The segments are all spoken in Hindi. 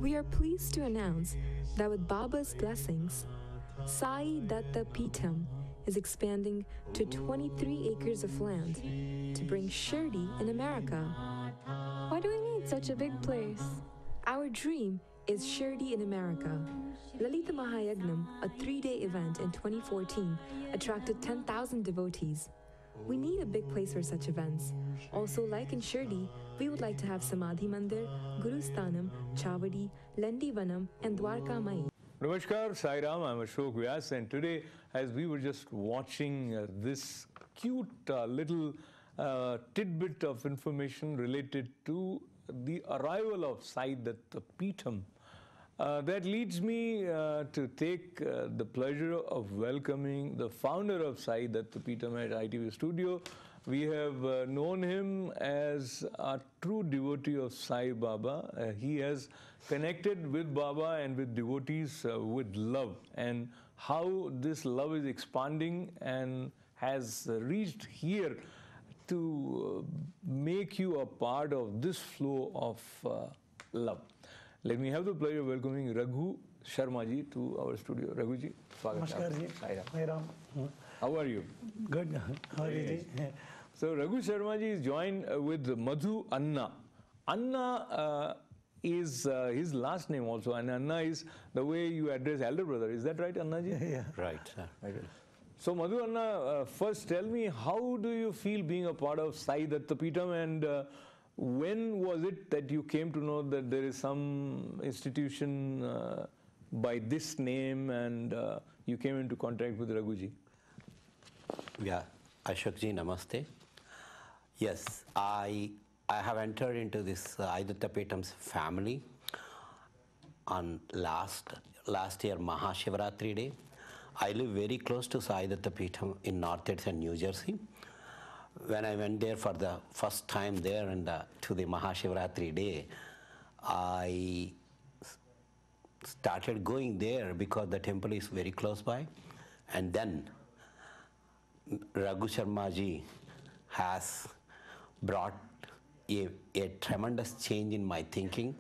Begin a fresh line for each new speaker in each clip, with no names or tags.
We are pleased to announce that with Baba's blessings, Sai Datta Peetham is expanding to 23 acres of land to bring Shirdi in America.
Why do we need such a big place?
Our dream is Shirdi in America. Lalita Mahayagnam, a 3-day event in 2014, attracted 10,000 devotees. We need a big place for such events. Also, like in Shirdi, we would like to have Samadhi Mandir, Guru Sthanam, Chavadi, Lendi Vanam, and Dwarka Mai.
Namaskar, Sai Ram, I'm Ashok Vyas, and today, as we were just watching this cute little tidbit of information related to the arrival of Sai Datta Peetham, that leads me to take the pleasure of welcoming the founder of Sai Datta Peetham at ITV Studio. We have known him as a true devotee of Sai Baba. He has connected with Baba and with devotees with love, and how this love is expanding and has reached here to make you a part of this flow of love. Let me have the pleasure of welcoming Raghu Sharma ji to our studio. Raghu ji,
Namaskar ji. Sai Ram.
How are you?
Good. How are you ji?
So Raghu Sharma ji is joined with Madhu Anna. Anna is his last name also, and Anna is the way you address elder brother. Is that right, Anna ji?
Yeah.
Right.
So Madhu Anna, first tell me, how do you feel being a part of Sai Datta Peetham, and when was it that you came to know that there is some institution by this name, and you came into contact with Raghuji?
Yeah, Ashok ji, namaste. Yes, I have entered into this Sai Datta Peetham's family on last year Mahashivratri day. I live very close to Sai Datta Peetham in North Edison, New Jersey. When I went there for the first time there and to the Mahashivratri day, I started going there because the temple is very close by. And then Raghu Sharma ji has brought a tremendous change in my thinking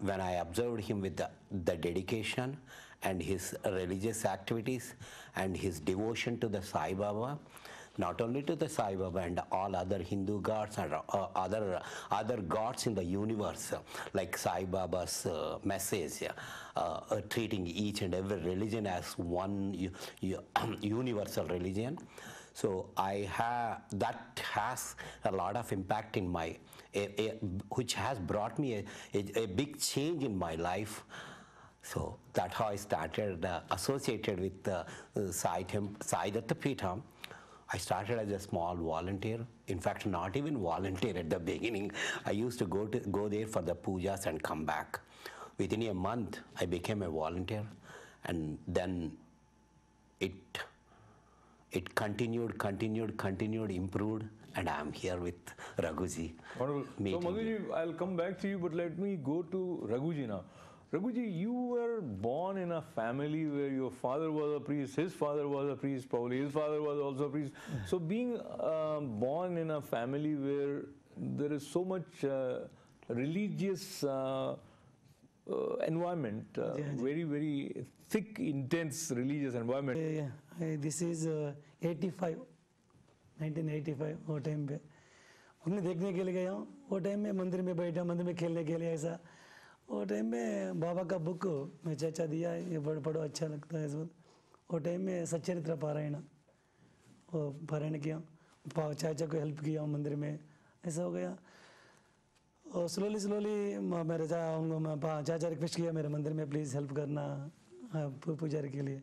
when I observed him with the dedication and his religious activities and his devotion to the Sai Baba. Not only to the Sai Baba and all other Hindu gods and other gods in the universe, like Sai Baba's message, treating each and every religion as one universal religion. So that has a lot of impact in my, which has brought me a big change in my life. So that's how I started associated with Sai Datta Peetham. I started as a small volunteer. In fact, not even volunteer at the beginning. I used to go there for the pujas and come back. Within a month, I became a volunteer, and then it continued, improved, and I am here with Raghuji.
So Madhuji, I'll come back to you, but let me go to Raghuji now. Raghuji, you were born in a family where your father was a priest, his father was a priest, probably his father was also a priest. So being born in a family where there is so much religious environment, very, very thick, intense religious environment.
This is 1985, वो टाइम पे हमने देखने के लिए गया हूँ. वो टाइम में मंदिर में बैठा, मंदिर में खेलने के लिए ऐसा. वो टाइम में बाबा का बुक मैं चाचा दिया, ये पढ़ो अच्छा लगता है. वो टाइम में सच्चरित्र पारायण, वो पारायण किया, चाचा को हेल्प किया मंदिर में, ऐसा हो गया. और स्लोली मेरे चाचा रिक्वेस्ट किया मेरे मंदिर में प्लीज़ हेल्प करना पुजारी के लिए.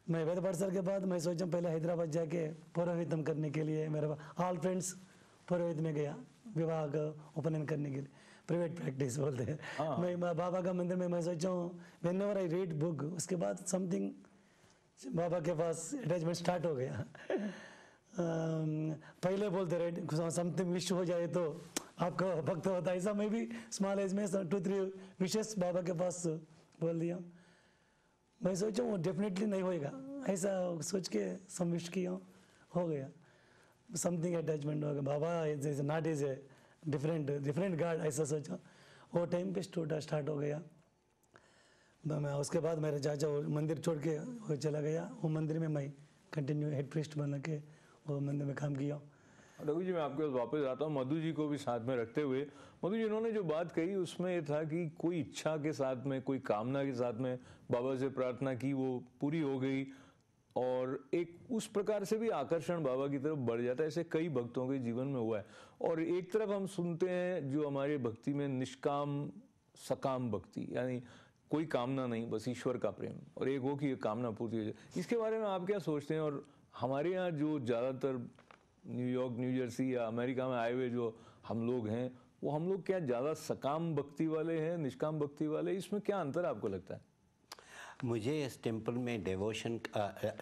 मैं वेद पाठशाला के बाद मैं सोचा पहले हैदराबाद जाके पुरोहितम करने के लिए, मेरे ऑल फ्रेंड्स पुरोहित में गया, विवाह का उपनयन करने के लिए, प्राइवेट प्रैक्टिस बोलते हैं. मैं बाबा का मंदिर में मैं सोचा हूँ when ever I read book, उसके बाद समथिंग बाबा के पास अटैचमेंट स्टार्ट हो गया. पहले बोलते रहे समथिंग विश हो जाए तो आपका भक्त होता है, ऐसा मैं भी स्मॉल एज में 2-3 विशेष बाबा के पास बोल दिया. मैं सोचा वो डेफिनेटली नहीं होएगा, ऐसा सोच के संविष्ट किया, हो गया. समथिंग अटैचमेंट हो गया. बाबा is not is a different god, ऐसा सोचा. वो टाइम पे स्टार्ट हो गया। मैं उसके बाद मेरे चाचा वो मंदिर छोड़ के वो चला गया, वो मंदिर में मैं कंटिन्यू हेड प्रीस्ट बन के वो मंदिर में काम किया।
रघु जी, मैं आपके पास वापस आता हूँ, मधु जी को भी साथ में रखते हुए। मधु जी, इन्होंने जो बात कही उसमें ये था कि कोई इच्छा के साथ में, कोई कामना के साथ में बाबा से प्रार्थना की, वो पूरी हो गई और एक उस प्रकार से भी आकर्षण बाबा की तरफ बढ़ जाता है। ऐसे कई भक्तों के जीवन में हुआ है। और एक तरफ हम सुनते हैं जो हमारे भक्ति में निष्काम सकाम भक्ति, यानी कोई कामना नहीं, बस ईश्वर का प्रेम, और एक हो कि ये कामना पूर्ति हो जाए। इसके बारे में आप क्या सोचते हैं? और हमारे यहाँ जो ज़्यादातर न्यूयॉर्क, न्यू जर्सी या अमेरिका में आए हुए जो हम लोग हैं, वो हम लोग क्या ज़्यादा सकाम भक्ति वाले हैं, निष्काम भक्ति वाले? इसमें क्या अंतर आपको लगता है?
मुझे इस टेम्पल में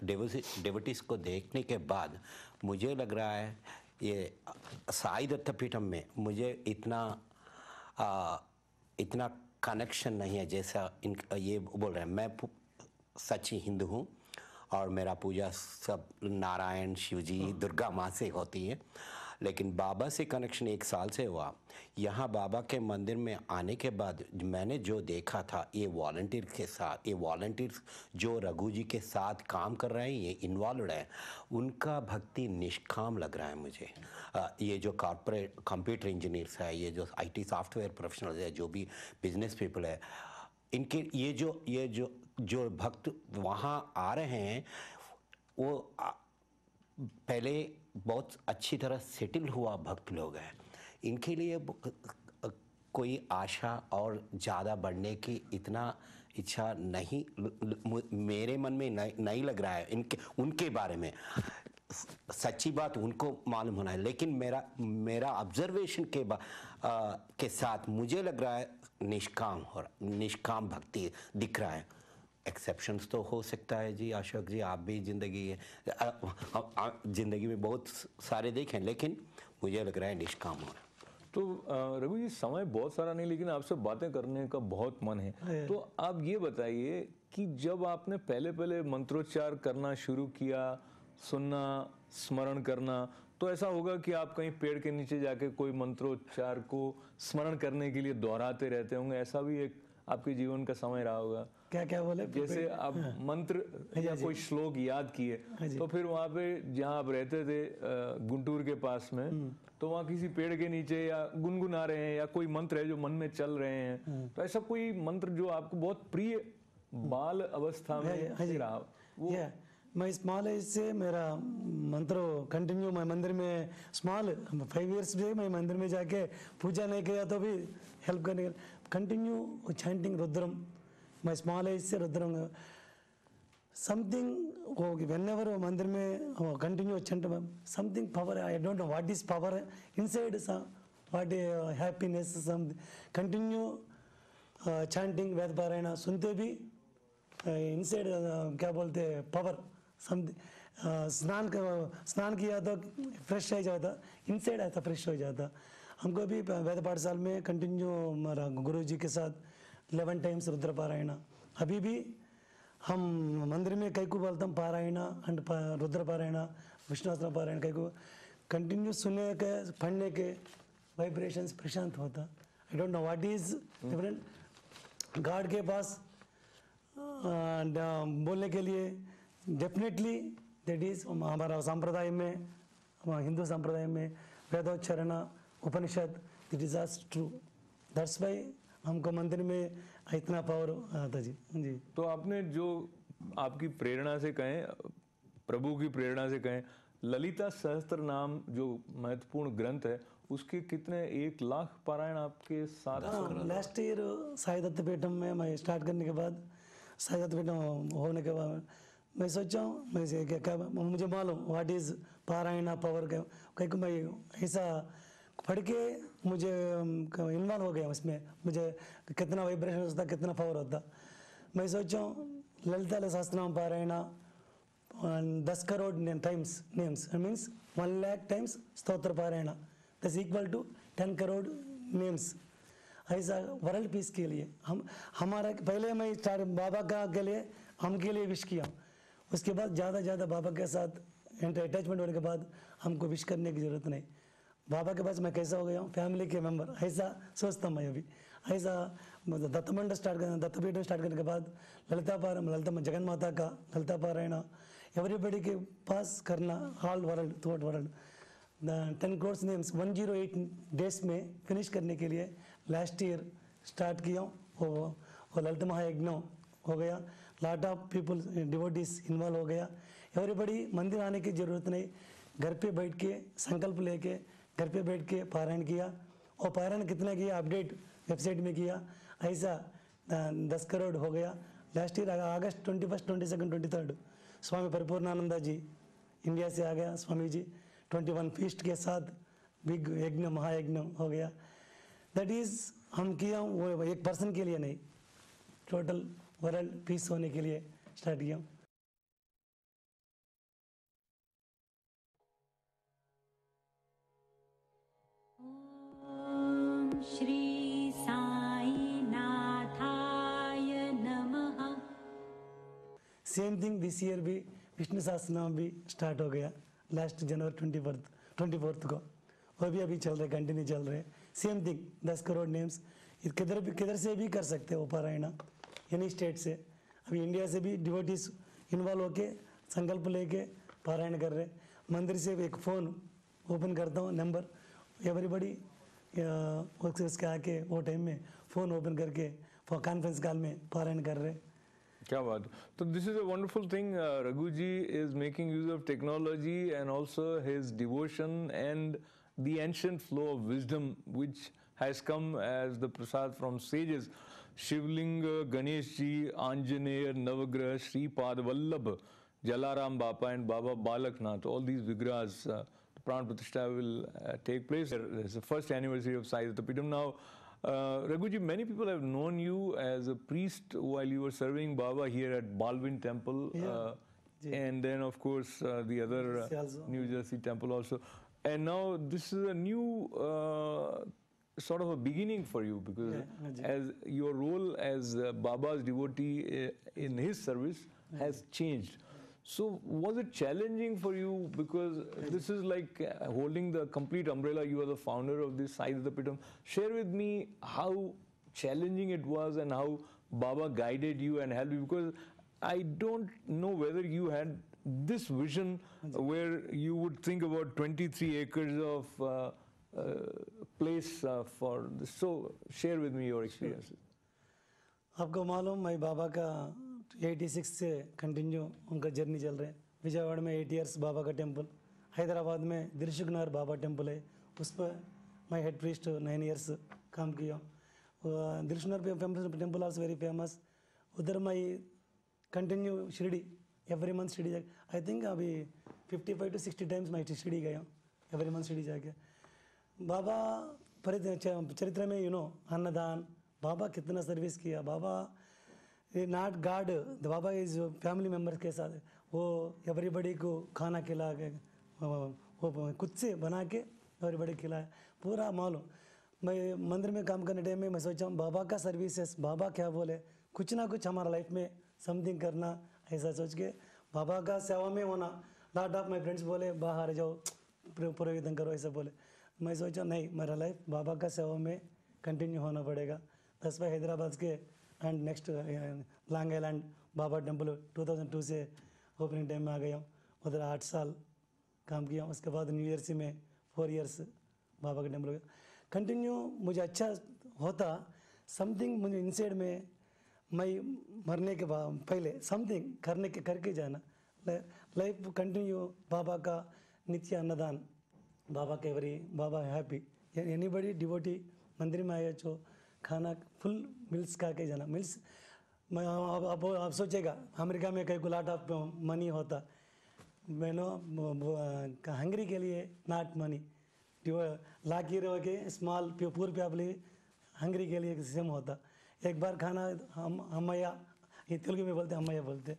डेवोटीज को देखने के बाद मुझे लग रहा है ये साई दत्तपीठम में मुझे इतना कनेक्शन नहीं है जैसा ये बोल रहे हैं। मैं सच्ची हिंदू हूँ और मेरा पूजा सब नारायण, शिवजी, दुर्गा माँ से होती है, लेकिन बाबा से कनेक्शन 1 साल से हुआ। यहाँ बाबा के मंदिर में आने के बाद मैंने जो देखा था, ये वॉलंटियर के साथ, ये वॉलंटियर्स जो रघु जी के साथ काम कर रहे हैं, ये इन्वॉल्व है, उनका भक्ति निष्काम लग रहा है मुझे। ये जो कॉर्पोरेट कंप्यूटर इंजीनियर्स है, ये जो IT सॉफ्टवेयर प्रोफेशनल्स है, जो भी बिजनेस पीपल है, इनके ये जो भक्त वहाँ आ रहे हैं, वो पहले बहुत अच्छी तरह सेटल हुआ भक्त लोग हैं। इनके लिए कोई आशा और ज़्यादा बढ़ने की इतना इच्छा नहीं मेरे मन में नहीं लग रहा है उनके बारे में। सच्ची बात उनको मालूम होना है, लेकिन मेरा ऑब्जर्वेशन के साथ मुझे लग रहा है निष्काम भक्ति दिख रहा है। एक्सेप्शंस तो हो सकता है जी, अशोक जी, आप भी ज़िंदगी में बहुत सारे देखें, लेकिन मुझे लग रहा है निष्काम हो रहा है।
तो रघु जी, समय बहुत सारा नहीं, लेकिन आपसे बातें करने का बहुत मन है। तो आप ये बताइए कि जब आपने पहले मंत्रोच्चार करना शुरू किया, सुनना, स्मरण करना, तो ऐसा होगा कि आप कहीं पेड़ के नीचे जाके कोई मंत्रोच्चार को स्मरण करने के लिए दोहराते रहते होंगे। ऐसा भी एक आपके जीवन का समय रहा होगा?
क्या बोले?
जैसे आप मंत्र या कोई श्लोक याद किए, तो फिर वहाँ पे जहाँ आप रहते थे गुंटूर के पास में, तो वहाँ किसी पेड़ के नीचे या गुनगुना रहे हैं, या कोई मंत्र है जो मन में चल रहे हैं, तो ऐसा कोई मंत्र जो आपको बहुत प्रिय बाल अवस्था में रहा वो?
मैं स्मॉल एज से मेरा मंत्र कंटिन्यू, मैं मंदिर में स्मॉल 5 years से मैं मंदिर में जाके पूजा नहीं किया तो भी हेल्प करने कंटिन्यू चैंटिंग रुद्रम। मैं स्मॉल एज से रुद्रम समथिंग हो, व्हेनेवर मंदिर में continue chant something power, I don't know what is power inside, what happiness, some continue chanting, वेद पारायण सुनते भी इनसाइड क्या बोलते हैं पावर समथिंग। स्नान किया तो फ्रेश हो जाता, इनसाइड ऐसा फ्रेश हो जाता। हमको भी वेद पाठशाला में कंटिन्यू हमारा गुरु जी के साथ 11 times रुद्र पारायण। अभी भी हम मंदिर में कई को बोलता हूँ पारायण एंड रुद्र पारायण, विष्णु पारायण, कई को कंटिन्यू सुनने के पढ़ने के वाइब्रेशंस प्रशांत होता। आई don't know what is different God के पास बोलने के लिए डेफिनेटली दैट इज हमारा संप्रदाय में, हिंदू संप्रदाय में वेदोच्चारण, उपनिषद, it is as true. That's why हमको मंदिर में इतना पावर आता जी।
तो आपने जो आपकी प्रेरणा से कहें, प्रभु की प्रेरणा से कहें, ललिता सहस्त्र नाम जो महत्वपूर्ण ग्रंथ है, उसके कितने 1 लाख पारायण आपके साथ?
लास्ट ईयर साई दत्तपीठम में मैं स्टार्ट करने के बाद, साई दत्तपीठम होने के बाद मैं सोचा मैं क्या मुझे मालूम व्हाट इज पारायण पावर का, कहीं मैं ऐसा पढ़ के मुझे इन्वॉल्व हो गया उसमें, मुझे कितना वाइब्रेशन होता, कितना पावर होता। मैं सोचा ललिता सहस्त्रनाम पारायण 10 crore times names, means 1 lakh times स्तोत्र पारायण, that's equal to 10 crore names. ऐसा वर्ल्ड पीस के लिए हमारा पहले मैं स्टार्ट बाबा का के लिए हम के लिए विश किया, उसके बाद ज़्यादा बाबा के साथ अटैचमेंट होने के बाद हमको विश करने की ज़रूरत नहीं। बाबा के पास मैं कैसा हो गया हूँ, फैमिली के मेंबर ऐसा सोचता हूँ मैं अभी। ऐसा मतलब दत्तमंड स्टार्ट करना, दत्तपीठ स्टार्ट करने के बाद ललिता पारायण, ललिता जगन माता का ललिता पारायण एवरीबडी के पास करना, all world through world 10 crores names 108 days में फिनिश करने के लिए लास्ट ईयर स्टार्ट किया। वो ललित महायज्ञ हो गया, lot of people devotees involve हो गया। एवरीबडी मंदिर आने की ज़रूरत नहीं, घर पे बैठ के संकल्प लेके घर पे बैठ के पारायण किया। और पारायण कितना किया अपडेट वेबसाइट में किया, ऐसा 10 करोड़ हो गया। लास्ट ईयर अगस्त 21, 22, 23 स्वामी परिपूर्णानंदा जी इंडिया से आ गया, स्वामी जी 21 फीस्ट के साथ बिग यज्ञ महायज्ञ हो गया। दैट इज़ हम किया वो एक पर्सन के लिए नहीं, टोटल वर्ल्ड पीस होने के लिए स्टार्ट किया।
श्री साई नाथाय नमः।
सेम थिंग दिस ईयर भी विष्णु सहस्त्रनाम भी स्टार्ट हो गया लास्ट जनवरी 24 को, वो भी अभी चल रहे, कंटिन्यू चल रहे। सेम थिंग 10 करोड़ नेम्स किधर से भी कर सकते हो पारायण, एनी स्टेट से। अभी इंडिया से भी डिवोटीज इन्वॉल्व होके संकल्प लेके पारायण कर रहे। मंदिर से एक फ़ोन ओपन करता हूँ नंबर, एवरीबडी उसके आके वो टाइम में फ़ोन ओपन करके कॉन्फ्रेंस कॉल में पारायण कर रहे।
क्या बात है। तो this is a wonderful thing, Raghu ji is making use of technology and also his devotion and the ancient flow of wisdom which has come as the prasad from sages. Shivlinga, Ganesh ji, Anjaneya, Navagrah, Shripad, Vallabh, Jalaram Bapa and Baba Balaknath, all these vigrahas, the Pran Pratishtha will take place. It's the first anniversary of Sai Dattapeetham. Now, Raghu ji, many people have known you as a priest while you were serving Baba here at Balwin Temple. And then of course the other New Jersey temple also. And now this is a new sort of a beginning for you, because as your role as Baba's devotee in his service has changed. So was it challenging for you, because this is like holding the complete umbrella, you are the founder of this Sai Dattapeetham. Share with me how challenging it was and how Baba guided you and helped you, because I don't know whether you had this vision where you would think about 23 acres of place for this. So share with me your experiences.
आपको मालूम मैं बाबा का 86 से कंटिन्यू उनका जर्नी चल रहे हैं। विजयवाड़ा में 8 years बाबा का टेम्पल, हैदराबाद में दिलशुख नगर बाबा टेम्पल है, उस पर मैं हेड प्रीस्ट 9 years काम किया। दिलशुख नगर टेम्पल आल्सो वेरी फेमस। उधर मैं continue Shirdi every month Shirdi जाके, आई थिंक अभी 55 to 60 times मैं शिरडी गया हूँ एवरी मंथ शिरडी जाके। बाबा चरित्र में अन्नदान, बाबा कितना सर्विस किया। बाबा नॉट गॉड, बाबा इज फैमिली मेम्बर्स के साथ वो एवरीबडी को खाना खिला के वो खुद से बना के एवरीबडी खिलाया, पूरा मालूम। मैं मंदिर में काम करने टाइम में मैं सोचा बाबा का सर्विसेस, बाबा क्या बोले, कुछ ना कुछ हमारा लाइफ में समथिंग करना, ऐसा सोच के बाबा का सेवा में होना। लॉट ऑफ माई फ्रेंड्स बोले बाहर जाओ पुरोहितन करो, ऐसा बोले। मैं सोचा नहीं, मेरा लाइफ बाबा का सेवा में कंटिन्यू होना पड़ेगा। दस भाई हैदराबाद के and next long island Baba temple 2002 से ओपनिंग टाइम में आ गया हूँ। उधर 8 साल काम किया। उसके बाद न्यू जर्सी में 4 years बाबा का टेम्पल कंटिन्यू। मुझे अच्छा होता समथिंग, मुझे इनसाइड में मैं मरने के बाद पहले समथिंग करके जाना। लाइफ कंटिन्यू बाबा का नित्य अन्नदान, बाबा के वरी बाबा हैप्पी। एनीबडी डिवोटी मंदिर में आया जो खाना फुल मिल्स खा के जाना। मिल्स मैं आप सोचेगा अमेरिका में कई लॉट ऑफ मनी होता, मैंने हंगरी के लिए नॉट मनी, लाकी रहो के स्मॉल पूर फैमिली हंगरी के लिए सेम होता। एक बार खाना अम्मैया, ये तेलुगु में बोलते अम्मैया बोलते,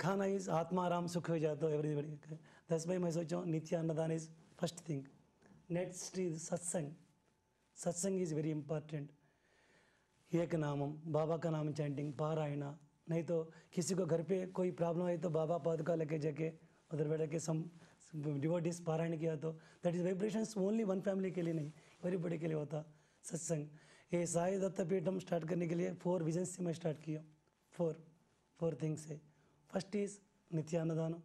खाना इज आत्मा आराम सुख हो जाता है एवरीबडी। दस भाई मैं सोचा नित्य अन्नदान is first thing. Next is सत्संग। सत्संग इज वेरी इंपॉर्टेंट। एक नामम, बाबा का नाम चैंटिंग, पारायण। नहीं तो किसी को घर पे कोई प्रॉब्लम है तो बाबा पादुका लेके जाके उधर बैठ के सम डिवोटीज पारायण किया तो that is vibrations only one family के लिए नहीं, एवरीबडी के लिए होता सत्संग। ये साई दत्तपीठम स्टार्ट करने के लिए 4 विजन से मैं स्टार्ट किया। 4 थिंग्स है। फर्स्ट इज नित्यानदान,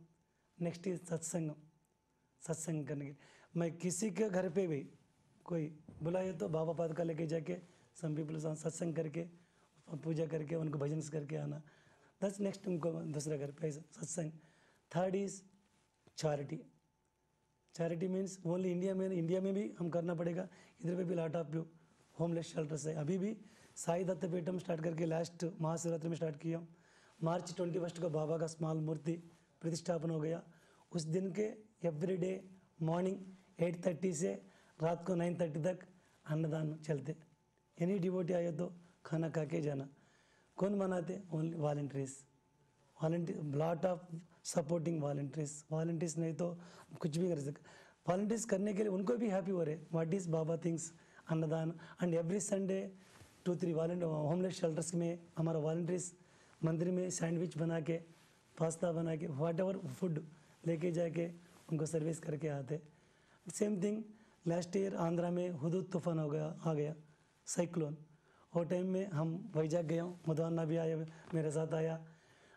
नेक्स्ट इज सत्संग करने के लिए। मैं किसी के घर पे भी कोई बुलाए तो बाबा पाद का लेके जाके सम पीपल सत्संग करके पूजा करके उनको भजन करके आना। दस नेक्स्ट उनको दूसरा घर पे सत्संग। Third is charity means only India में भी हम करना पड़ेगा, इधर पे भी लॉट ऑफ होमलेस शेल्टर्स है। अभी भी साई दत्तपीठम स्टार्ट करके लास्ट महाशिवरात्रि में स्टार्ट किया। मार्च 21 को बाबा का स्मॉल मूर्ति प्रतिष्ठापन हो गया। उस दिन के एवरी डे मॉर्निंग 8:30 से रात को 9:30 तक अन्नदान चलते। एनी डिवोटी आए तो खाना खा के जाना। कौन मनाते? Only volunteer, lot of supporting volunteers नहीं तो कुछ भी कर सकते। वॉलंटियर्स करने के लिए उनको भी हैप्पी हो रहे। व्हाट इज बाबा थिंग्स अन्नदान and every Sunday 2-3 volunteer homeless shelters में हमारा वॉलंटियर्स मंदिर में सैंडविच बना के, पास्ता बना के, व्हाट एवर फूड लेके जाके उनको सर्विस करके आते। Same thing last year Andhra में हुदूद तूफान आ गया साइक्लोन। वो टाइम में हम वैजाग गए हूँ, मधुआना भी आया, मेरे साथ आया।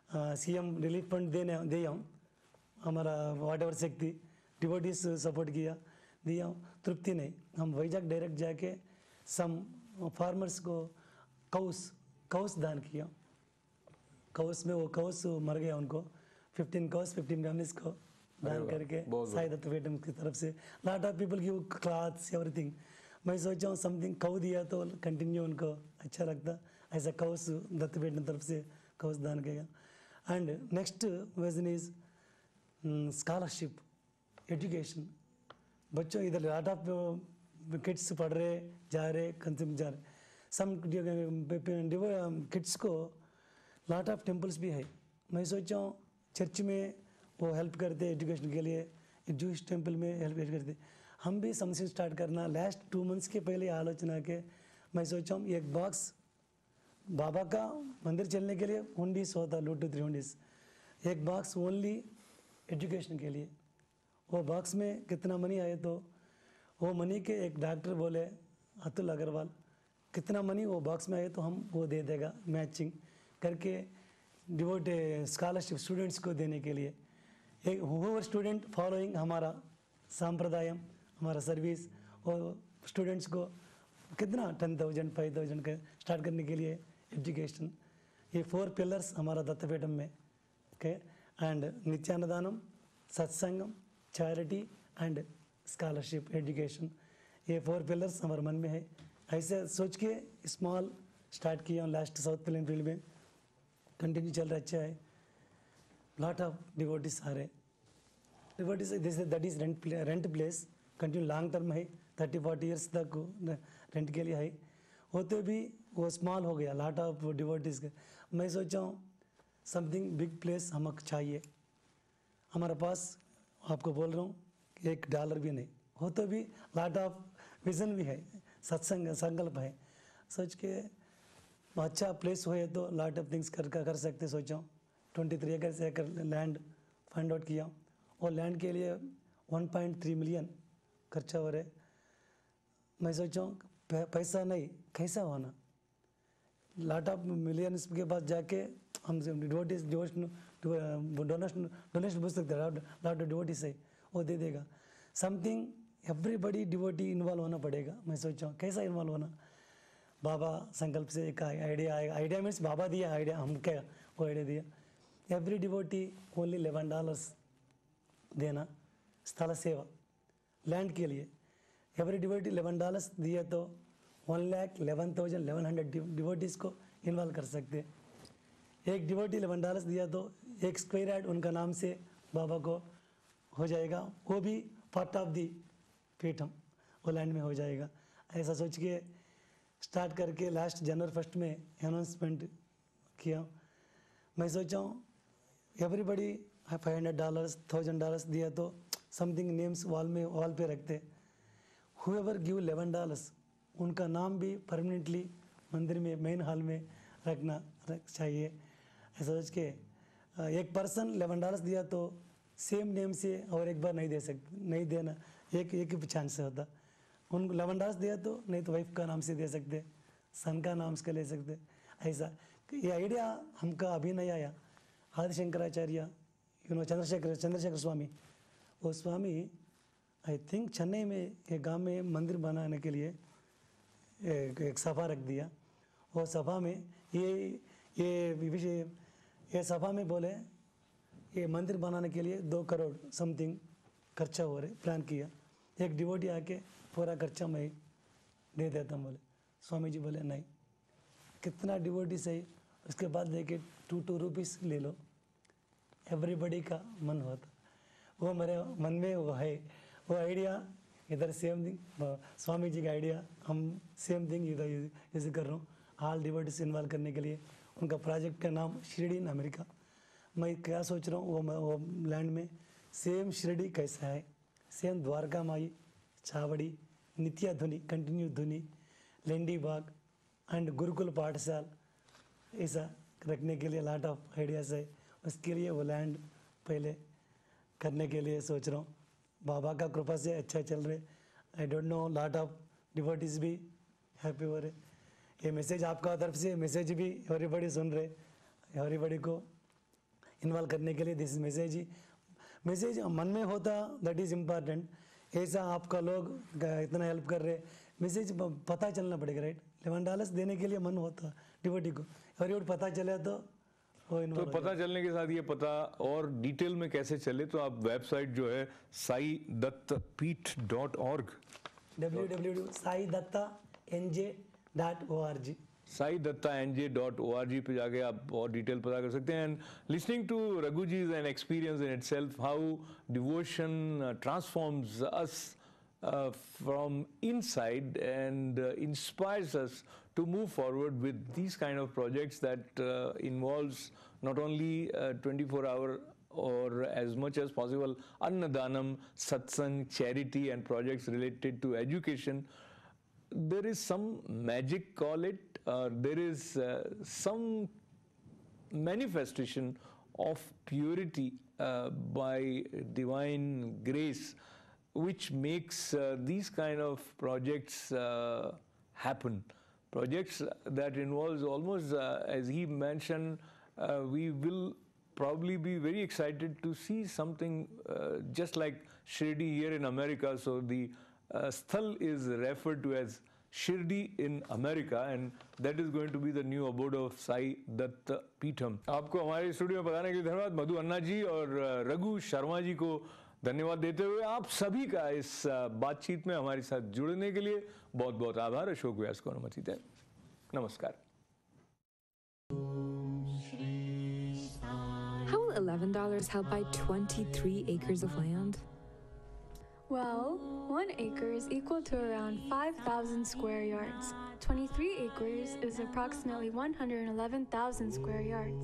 सीएम रिलीफ फंड दे हूँ, हमारा वाट एवर शक्ति डिवोटीज सपोर्ट दिया हूँ। तृप्ति नहीं, हम वैजाग डायरेक्ट जाके सम फार्मर्स को कौस दान किया। कौस में वो कौस मर गया, उनको 15 कौस 15 फैमिलीज को दान करके साई दत्तपीठम की तरफ से। Lot of people give clothes everything. मैं सोचा हूँ समथिंग कौ दिया तो कंटिन्यू उनको अच्छा लगता, ऐसा कौस दत्तपीठम तरफ से कौस दान किया। And next vision is scholarship education. बच्चों इधर लॉट ऑफ किड्स पढ़ रहे जा रहे कंज्यूम जा रहे। सम किड्स को लॉट ऑफ टेम्पल्स भी है। मैं सोचा हूँ चर्च में वो हेल्प करते एजुकेशन के लिए, जूश टेम्पल में हेल्प करते। हम भी समथिंग स्टार्ट करना। लास्ट 2 मंथ्स के पहले आलोचना के मैं सोचा हूँ एक बॉक्स बाबा का मंदिर चलने के लिए हुंडीस होता, 2 to 3 हुंडीस, एक बॉक्स ओनली एजुकेशन के लिए। वो बॉक्स में कितना मनी आए तो वो मनी के एक डॉक्टर बोले अतुल अग्रवाल, कितना मनी वो बॉक्स में आए तो हम वो दे देगा मैचिंग करके डिवोट स्कॉलरशिप स्टूडेंट्स को देने के लिए। एक हूवर स्टूडेंट फॉलोइंग हमारा संप्रदाय, हमारा सर्विस, और स्टूडेंट्स को कितना 10,000 5,000 का स्टार्ट करने के लिए एजुकेशन। ये 4 पिलर्स हमारा दत्तपीठम में ओके। एंड नित्यानदानम, सत्संगम, चैरिटी एंड स्कॉलरशिप एजुकेशन, ये 4 पिलर्स हमारे मन में है। ऐसे सोच के स्मॉल स्टार्ट किया लास्ट साउथ प्लेन फील्ड में, कंटिन्यू चल रहा अच्छा है। लॉट ऑफ डिवोटीज आ रहे। Devotees that is rent place, continue long term है, 30-40 ईयर्स तक रेंट के लिए है। होते भी वो स्मॉल हो गया लॉट ऑफ डिवोटीज के। मैं सोचा हूँ समथिंग बिग प्लेस हमको चाहिए। हमारे पास आपको बोल रहा हूँ $1 भी नहीं हो तो भी लॉट ऑफ विजन भी है, सत्संग संकल्प है। सोच के अच्छा प्लेस हुए तो लॉट ऑफ थिंग्स कर सकते। सोचा हूँ 23 एकड़ लैंड फाइंड आउट किया, और लैंड के लिए 1.3 मिलियन खर्चा हो रहे। मैं सोचा हूँ पैसा नहीं कैसा होना, लॉट ऑफ मिलियंस के पास जाके हम डोनेशन पूछ सकते हैं। लॉट ऑफ डिवोटीज है वो दे देगा। समथिंग एवरीबडी डिवोटी इन्वॉल्व होना पड़ेगा। मैं सोचा हूँ कैसा इन्वॉल्व होना, बाबा संकल्प से एक आइडिया आएगा। आइडिया मीन्स बाबा दिया आइडिया, हम क्या वो आइडिया दिया। एवरी डिवोटी ओनली $11 देना स्थल सेवा लैंड के लिए। एवरी डिवोटी $11 दिए तो 1,11,100 डिवोटीज को इन्वॉल्व कर सकते। एक डिवोटी $11 दिया तो 1 स्क्वायर यार्ड उनका नाम से बाबा को हो जाएगा, वो भी पार्ट ऑफ दी पीठम, वो लैंड में हो जाएगा। ऐसा सोच के स्टार्ट करके लास्ट जनवरी 1 में अनाउंसमेंट किया। मैं सोचा हूँ एवरीबडी $500 $1,000 दिया तो समथिंग नेम्स वॉल पे रखते। हुएवर गिव $11 उनका नाम भी परमानेंटली मंदिर में मेन हॉल में रखना चाहिए। ऐसा सोच के एक पर्सन $11 दिया तो सेम नेम से और एक बार नहीं दे सकते, नहीं देना, एक ही चांस से होता। उनको $11 दिया तो नहीं तो वाइफ का नाम से दे सकते, सन का नाम इसका ले सकते, ऐसा ये आइडिया हमका अभी नहीं आया। आदि शंकराचार्य चंद्रशेखर स्वामी, वो स्वामी आई थिंक चेन्नई में एक गांव में मंदिर बनाने के लिए एक सभा रख दिया। वो सभा में ये सभा में बोले ये मंदिर बनाने के लिए 2 करोड़ समथिंग खर्चा हो रहे, प्लान किया। एक डिवोटी आके पूरा खर्चा मैं दे देता हूँ बोले। स्वामी जी बोले नहीं, कितना डिवोटी सही, उसके बाद देखे 2 रुपीस ले लो। एवरीबडी का मन होता, वो मेरे मन में वो है, वो आइडिया इधर सेम थिंग, स्वामी जी का आइडिया हम सेम थिंग इधर यूज कर रहा हूँ। ऑल डिवोटीज इन्वॉल्व करने के लिए उनका प्रोजेक्ट का नाम शिरडी इन अमेरिका। मैं क्या सोच रहा हूँ, वो लैंड में सेम शिरडी कैसा है, सेम द्वारका माई, छावड़ी, नित्या धुनी, कंटिन्यू धुनी, लेंडी बाग एंड गुरुकुल पाठशाल, ऐसा रखने के लिए लॉट ऑफ आइडियाज़ है। उसके लिए वो लैंड पहले करने के लिए सोच रहा हूँ। बाबा का कृपा से अच्छा चल रहे। आई don't no, lot of devotees भी हैप्पी हो रहे। ये मैसेज आपका तरफ से मैसेज भी एवरीबडी सुन रहे, एवरीबडी को इन्वॉल्व करने के लिए दिस मैसेज मन में होता, दैट इज़ इम्पॉर्टेंट। ऐसा आपका लोग इतना हेल्प कर रहे, मैसेज पता चलना पड़ेगा, राइट। $11 देने के लिए मन होता डिवोटी को, एवरीबडी पता चले तो वो
तो पता चलने के साथ ये पता और डिटेल में कैसे चले, तो आप वेबसाइट जो है saidattapeeth.org,
www.saidatta.nj.org,
saidatta.nj.org पे जाके आप और डिटेल पता कर सकते हैं। And listening to Raghu ji is an experience in itself, how devotion transforms us from inside and inspires us to move forward with these kind of projects that involves not only 24-hour or as much as possible Annadanam, Satsang, charity and projects related to education. There is some magic, call it, there is some manifestation of purity by divine grace, which makes these kind of projects happen. Projects that involves almost, as he mentioned, we will probably be very excited to see something just like Shirdi here in America. So the sthal is referred to as Shirdi in America, and that is going to be the new abode of Sai Datta Peetham. आपको हमारे स्टूडियो में बताने के लिए धन्यवाद। मधु अन्ना जी और रघु शर्मा जी को धन्यवाद देते हुए आप सभी का इस बातचीत में हमारे साथ जुड़ने के लिए बहुत बहुत आभार। अशोक व्यास को अनुमति दें। नमस्कार।
How will $11 help buy 23 acres of land?
Well, 1 acre is equal to around 5,000 square yards. 23 acres is approximately 111,000 square yards.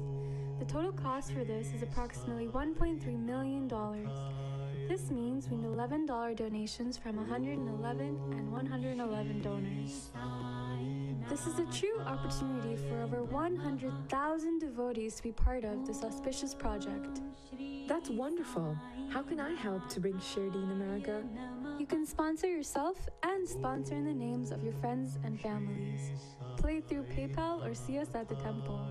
The total cost for this is approximately $1.3 million. This means we need $11 donations from 111 and 111 donors. This is a true opportunity for over 100,000 devotees to be part of this auspicious project.
That's wonderful. How can I help to bring Shirdi in America?
You can sponsor yourself and sponsor in the names of your friends and families. Play through PayPal or see us at the temple.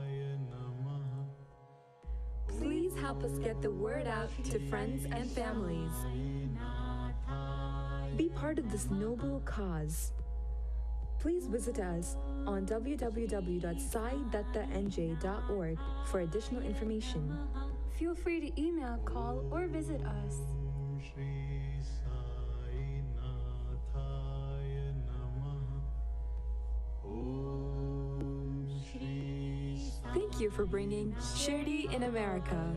Please help us get the word out to friends and families. Be part of this noble cause. Please visit us on www.saidatta.nj.org for additional information.
Feel free to email, call, or visit us.
Thank you for bringing Shirdi in America.